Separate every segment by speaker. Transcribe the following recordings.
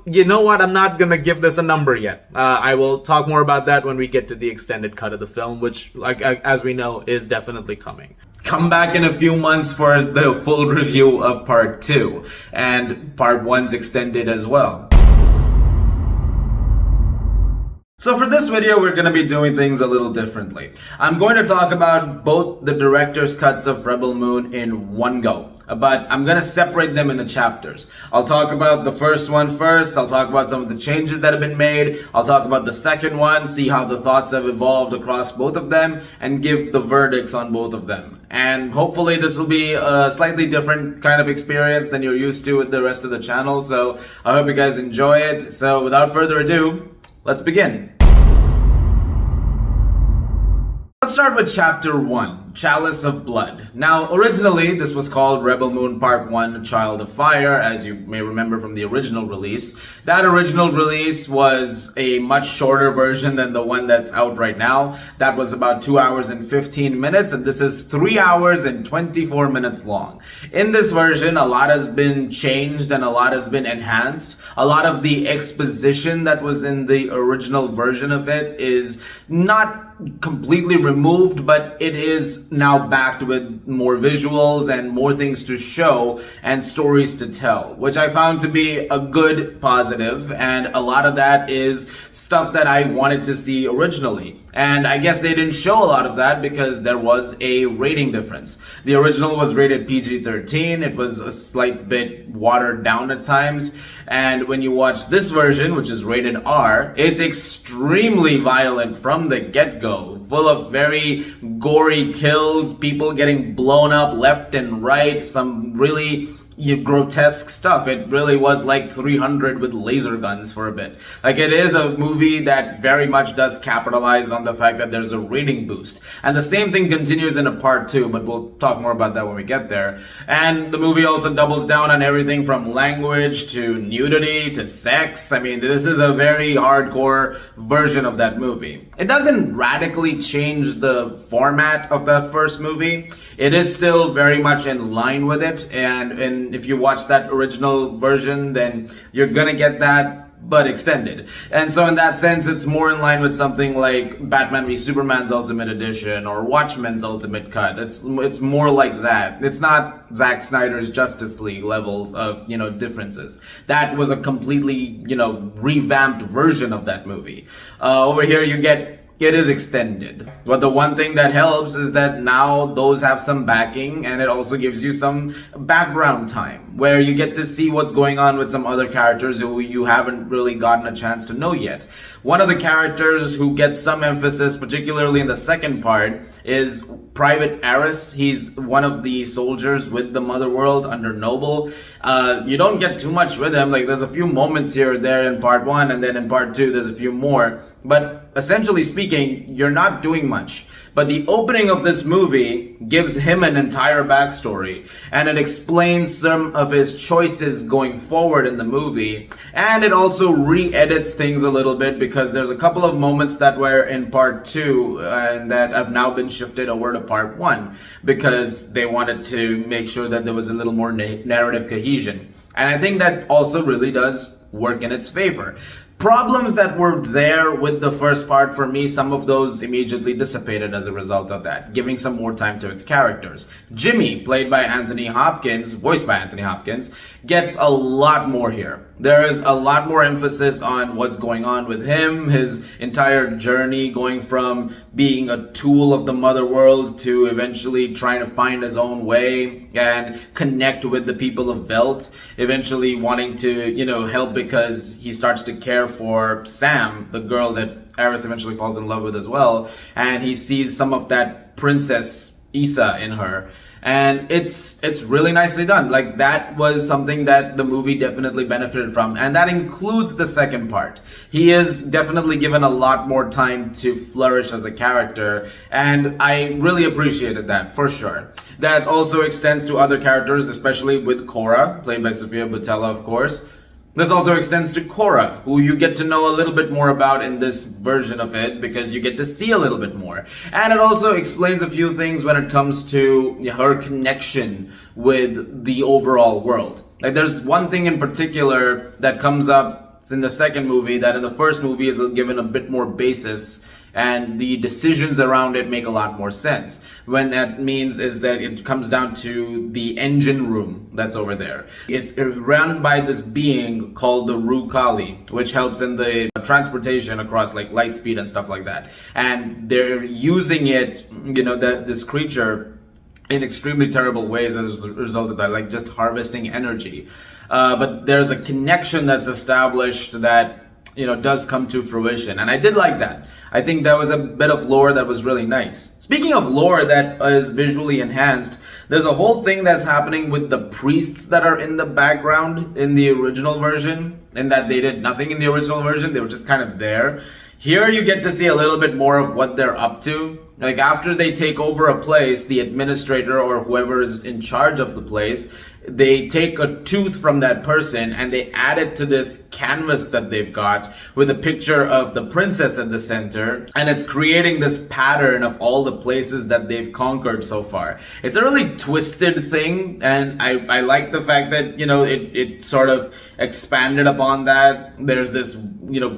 Speaker 1: You know what? I'm not gonna give this a number yet. I will talk more about that when we get to the extended cut of the film, which, like as we know, is definitely coming. Come back in a few months for the full review of part 2, and part 1's extended as well. So for this video, we're going to be doing things a little differently. I'm going to talk about both the director's cuts of Rebel Moon in one go, but I'm going to separate them into chapters. I'll talk about the first one first, I'll talk about some of the changes that have been made, I'll talk about the second one, see how the thoughts have evolved across both of them, and give the verdicts on both of them. And hopefully this will be a slightly different kind of experience than you're used to with the rest of the channel, so I hope you guys enjoy it. So without further ado, let's begin. Let's start with Chapter 1, Chalice of Blood. Now, originally, this was called Rebel Moon Part 1, Child of Fire, as you may remember from the original release. That original release was a much shorter version than the one that's out right now. That was about 2 hours and 15 minutes, and this is 3 hours and 24 minutes long. In this version, a lot has been changed and a lot has been enhanced. A lot of the exposition that was in the original version of it is not completely removed, but it is now backed with more visuals and more things to show and stories to tell, which I found to be a good positive, and a lot of that is stuff that I wanted to see originally. And I guess they didn't show a lot of that because there was a rating difference. The original was rated PG-13, it was a slight bit watered down at times, and when you watch this version, which is rated R, it's extremely violent from the get-go, full of very gory kills, people getting blown up left and right, some really grotesque stuff. It really was like 300 with laser guns for a bit. Like, it is a movie that very much does capitalize on the fact that there's a rating boost. And the same thing continues in a part 2, but we'll talk more about that when we get there. And the movie also doubles down on everything from language to nudity to sex. I mean, this is a very hardcore version of that movie. It doesn't radically change the format of that first movie. It is still very much in line with it, and if you watch that original version, then you're gonna get that, but extended. And so in that sense, it's more in line with something like Batman v Superman's Ultimate Edition or Watchmen's Ultimate Cut. It's more like that. It's not Zack Snyder's Justice League levels of, differences. That was a completely, revamped version of that movie. Over here you get it is extended. But the one thing that helps is that now those have some backing, and it also gives you some background time where you get to see what's going on with some other characters who you haven't really gotten a chance to know yet. One of the characters who gets some emphasis, particularly in the second part, is Private Aris. He's one of the soldiers with the Mother World under Noble. You don't get too much with him. Like, there's a few moments here or there in part 1, and then in part 2 there's a few more. But essentially speaking, you're not doing much. But the opening of this movie gives him an entire backstory, and it explains some of his choices going forward in the movie, and it also re-edits things a little bit because there's a couple of moments that were in part 2 and that have now been shifted over to part 1 because they wanted to make sure that there was a little more narrative cohesion. And I think that also really does work in its favor. Problems that were there with the first part, for me, some of those immediately dissipated as a result of that, giving some more time to its characters. Jimmy, played by Anthony Hopkins, voiced by Anthony Hopkins, gets a lot more here. There is a lot more emphasis on what's going on with him, his entire journey going from being a tool of the Mother World to eventually trying to find his own way and connect with the people of Velt, eventually wanting to, help because he starts to care for Sam, the girl that Aris eventually falls in love with as well, and he sees some of that Princess Issa in her. And it's really nicely done. Like, that was something that the movie definitely benefited from, and that includes the second part. He is definitely given a lot more time to flourish as a character, and I really appreciated that, for sure. That also extends to other characters, especially with Cora, played by Sofia Boutella, of course. This also extends to Cora, who you get to know a little bit more about in this version of it because you get to see a little bit more. And it also explains a few things when it comes to her connection with the overall world. Like, there's one thing in particular that comes up in the second movie that in the first movie is given a bit more basis, and the decisions around it make a lot more sense. When that means is that it comes down to the engine room that's over there. It's run by this being called the Rukali, which helps in the transportation across like light speed and stuff like that. And they're using it, this creature in extremely terrible ways as a result of that, like just harvesting energy. But there's a connection that's established that does come to fruition. And I did like that. I think that was a bit of lore that was really nice. Speaking of lore that is visually enhanced, there's a whole thing that's happening with the priests that are in the background in the original version, in that they did nothing in the original version. They were just kind of there. Here you get to see a little bit more of what they're up to. Like after they take over a place, the administrator or whoever is in charge of the place, they take a tooth from that person and they add it to this canvas that they've got with a picture of the princess at the center, and it's creating this pattern of all the places that they've conquered so far. It's a really twisted thing, and I like the fact that it sort of expanded upon that. There's this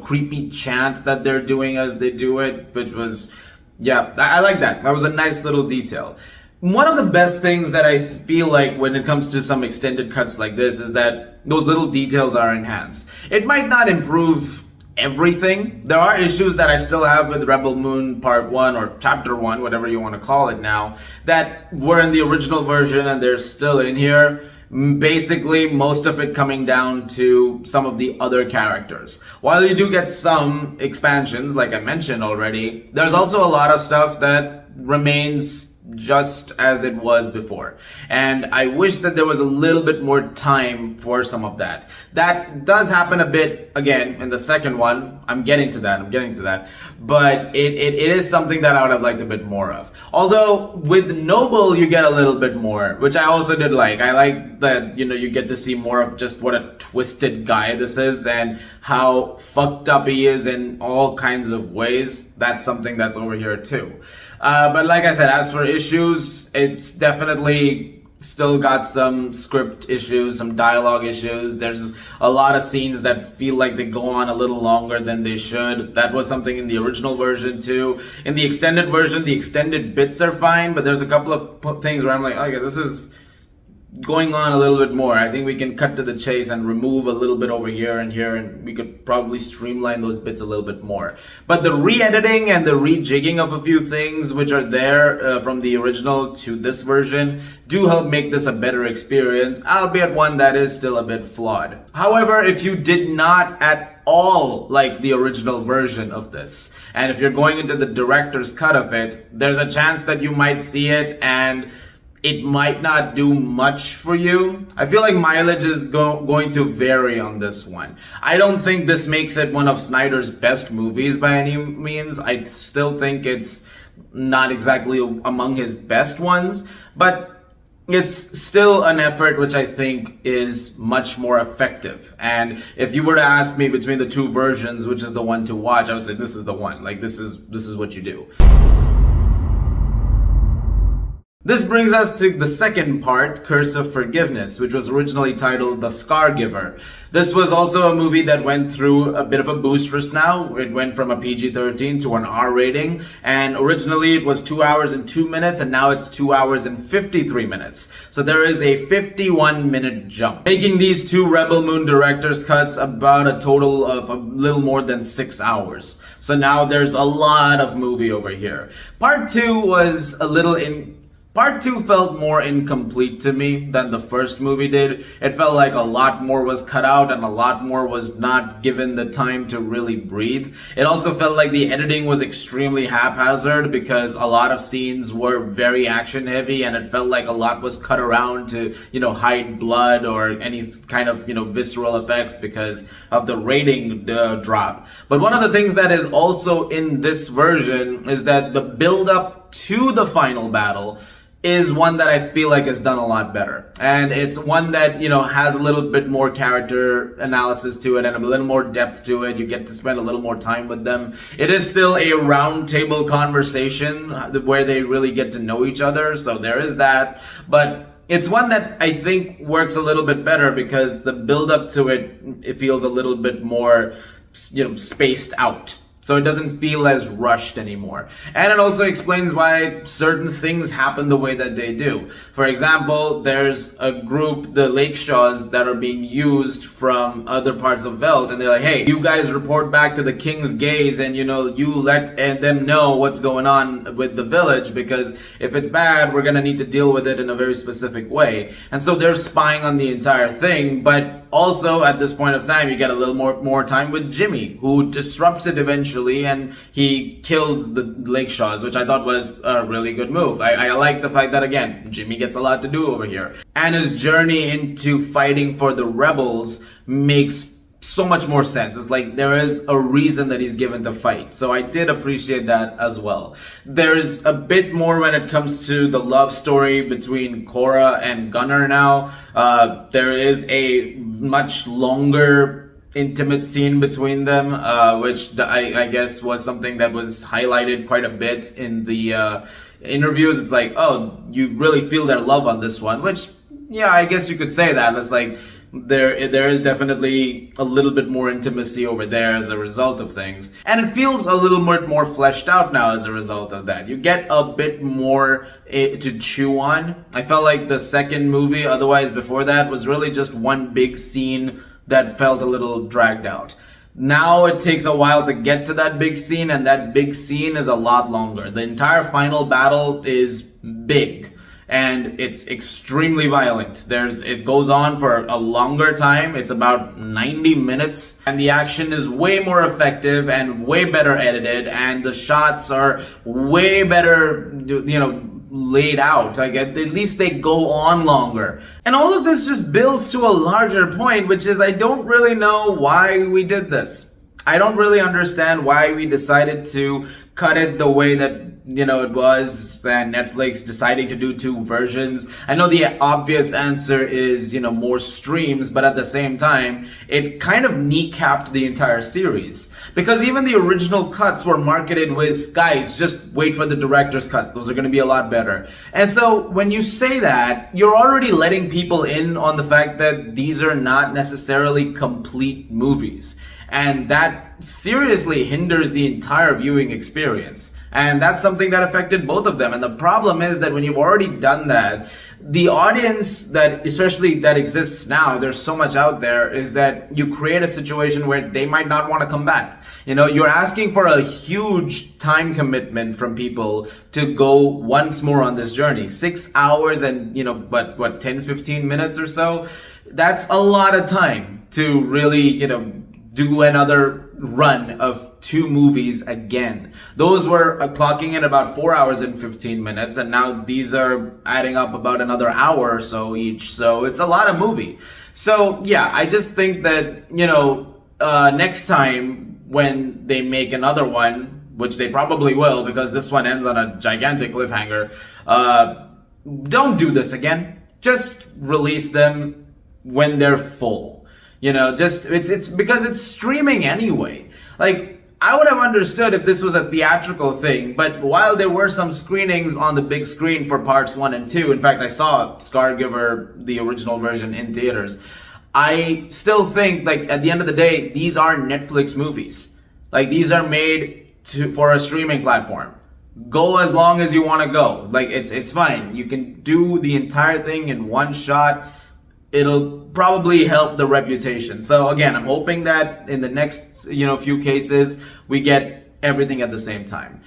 Speaker 1: creepy chant that they're doing as they do it, which was, yeah, I like that. That was a nice little detail. One of the best things that I feel like when it comes to some extended cuts like this is that those little details are enhanced. It might not improve everything. There are issues that I still have with Rebel Moon Part 1 or Chapter 1, whatever you want to call it now, that were in the original version and they're still in here. Basically, most of it coming down to some of the other characters. While you do get some expansions, like I mentioned already, there's also a lot of stuff that remains just as it was before. And I wish that there was a little bit more time for some of that. That does happen a bit again in the second one. I'm getting to that. But it is something that I would have liked a bit more of. Although with Noble you get a little bit more, which I also did like. I like that, you get to see more of just what a twisted guy this is and how fucked up he is in all kinds of ways. That's something that's over here too. But like I said, as for issues, it's definitely still got some script issues, some dialogue issues. There's a lot of scenes that feel like they go on a little longer than they should. That was something in the original version too. In the extended version, the extended bits are fine, but there's a couple of things where I'm like, okay, this is going on a little bit more. I think we can cut to the chase and remove a little bit over here, and we could probably streamline those bits a little bit more. But the re-editing and the rejigging of a few things which are there from the original to this version do help make this a better experience, albeit one that is still a bit flawed. However, if you did not at all like the original version of this, and if you're going into the director's cut of it, there's a chance that you might see it and it might not do much for you. I feel like mileage is going to vary on this one. I don't think this makes it one of Snyder's best movies by any means. I still think it's not exactly among his best ones, but it's still an effort which I think is much more effective. And if you were to ask me between the two versions, which is the one to watch, I would say this is the one. Like this is what you do. This brings us to the second part, Curse of Forgiveness, which was originally titled The Scargiver. This was also a movie that went through a bit of a boost just now. It went from a PG-13 to an R rating, and originally it was 2 hours and 2 minutes, and now it's 2 hours and 53 minutes. So there is a 51-minute jump, making these two Rebel Moon director's cuts about a total of a little more than 6 hours. So now there's a lot of movie over here. Part 2 was a little Part 2 felt more incomplete to me than the first movie did. It felt like a lot more was cut out and a lot more was not given the time to really breathe. It also felt like the editing was extremely haphazard because a lot of scenes were very action heavy, and it felt like a lot was cut around to, hide blood or any kind of, visceral effects because of the rating drop. But one of the things that is also in this version is that the build up to the final battle is one that I feel like is done a lot better. And it's one that, has a little bit more character analysis to it and a little more depth to it. You get to spend a little more time with them. It is still a round table conversation where they really get to know each other. So there is that. But It's one that I think works a little bit better because the build up to it feels a little bit more, spaced out. So it doesn't feel as rushed anymore. And it also explains why certain things happen the way that they do. For example, there's a group, the Lakeshaws, that are being used from other parts of Veld, and they're like, hey, you guys report back to the King's Gaze and, you let them know what's going on with the village, because if it's bad, we're gonna need to deal with it in a very specific way. And so they're spying on the entire thing, but also, at this point of time, you get a little more time with Jimmy, who disrupts it eventually, and he kills the Lakeshaws, which I thought was a really good move. I like the fact that, again, Jimmy gets a lot to do over here. And his journey into fighting for the rebels makes so much more sense. It's like there is a reason that he's given to fight. So I did appreciate that as well. There's a bit more when it comes to the love story between Cora and Gunnar now. There is a much longer intimate scene between them, which I guess was something that was highlighted quite a bit in the interviews. It's like, oh, you really feel their love on this one, which, yeah, I guess you could say that. It's like, there is definitely a little bit more intimacy over there as a result of things. And it feels a little bit more fleshed out now as a result of that. You get a bit more to chew on. I felt like the second movie, otherwise before that, was really just one big scene that felt a little dragged out. Now it takes a while to get to that big scene, and that big scene is a lot longer. The entire final battle is big. And it's extremely violent. It goes on for a longer time. It's about 90 minutes. And the action is way more effective and way better edited. And the shots are way better, laid out. Like, at least they go on longer. And all of this just builds to a larger point, which is I don't really know why we did this. I don't really understand why we decided to cut it the way that it was, and Netflix deciding to do two versions. I know the obvious answer is, more streams, but at the same time, it kind of kneecapped the entire series. Because even the original cuts were marketed with, guys, just wait for the director's cuts. Those are going to be a lot better. And so when you say that, you're already letting people in on the fact that these are not necessarily complete movies. And that seriously hinders the entire viewing experience. And that's something that affected both of them. And the problem is that when you've already done that, the audience especially that exists now, there's so much out there, is that you create a situation where they might not want to come back. You're asking for a huge time commitment from people to go once more on this journey. 6 hours and, 10, 15 minutes or so. That's a lot of time to really, do another run of two movies again. Those were clocking in about 4 hours and 15 minutes, and now these are adding up about another hour or so each. So it's a lot of movie. So yeah, I just think that, next time when they make another one, which they probably will because this one ends on a gigantic cliffhanger, don't do this again. Just release them when they're full. It's because it's streaming anyway. Like, I would have understood if this was a theatrical thing, but while there were some screenings on the big screen for parts 1 and 2, in fact, I saw Scargiver, the original version, in theaters, I still think, like, at the end of the day, these are Netflix movies. Like, these are made for a streaming platform. Go as long as you want to go. Like, it's fine. You can do the entire thing in one shot. It'll probably help the reputation. So again, I'm hoping that in the next, few cases, we get everything at the same time.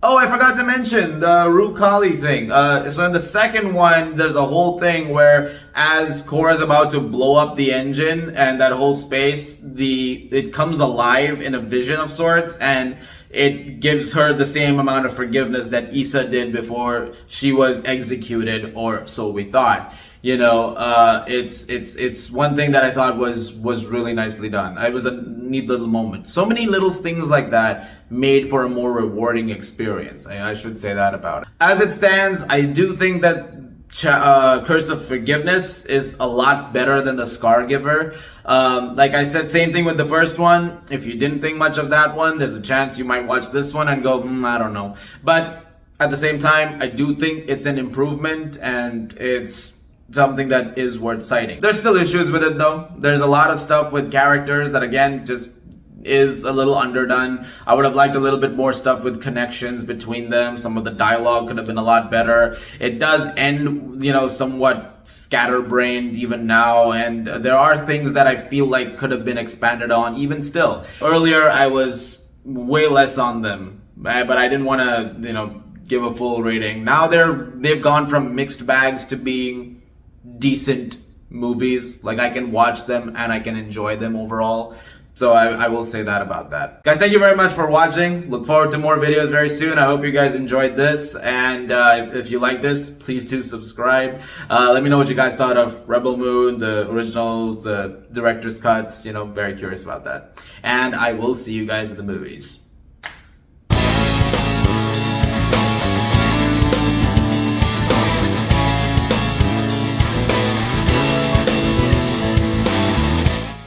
Speaker 1: Oh, I forgot to mention the Rue Kali thing. So in the second one, there's a whole thing where as Cora's about to blow up the engine and that whole space, it comes alive in a vision of sorts, and it gives her the same amount of forgiveness that Issa did before she was executed, or so we thought. It's one thing that I thought was really nicely done. It was a neat little moment. So many little things like that made for a more rewarding experience. I should say that about it. As it stands, I do think that Curse of Forgiveness is a lot better than the Scargiver. Like I said, same thing with the first one. If you didn't think much of that one, there's a chance you might watch this one and go, I don't know. But at the same time, I do think it's an improvement, and it's something that is worth citing. There's still issues with it though. There's a lot of stuff with characters that again just is a little underdone. I would have liked a little bit more stuff with connections between them. Some of the dialogue could have been a lot better. It does end, somewhat scatterbrained even now, and there are things that I feel like could have been expanded on even still. Earlier I was way less on them, but I didn't want to, give a full rating. Now they've gone from mixed bags to being decent movies. Like, I can watch them and I can enjoy them overall. So I will say that about that. Guys, thank you very much for watching. Look forward to more videos very soon. I hope you guys enjoyed this. And if you like this, please do subscribe. Let me know what you guys thought of Rebel Moon, the originals, the director's cuts. Very curious about that. And I will see you guys in the movies.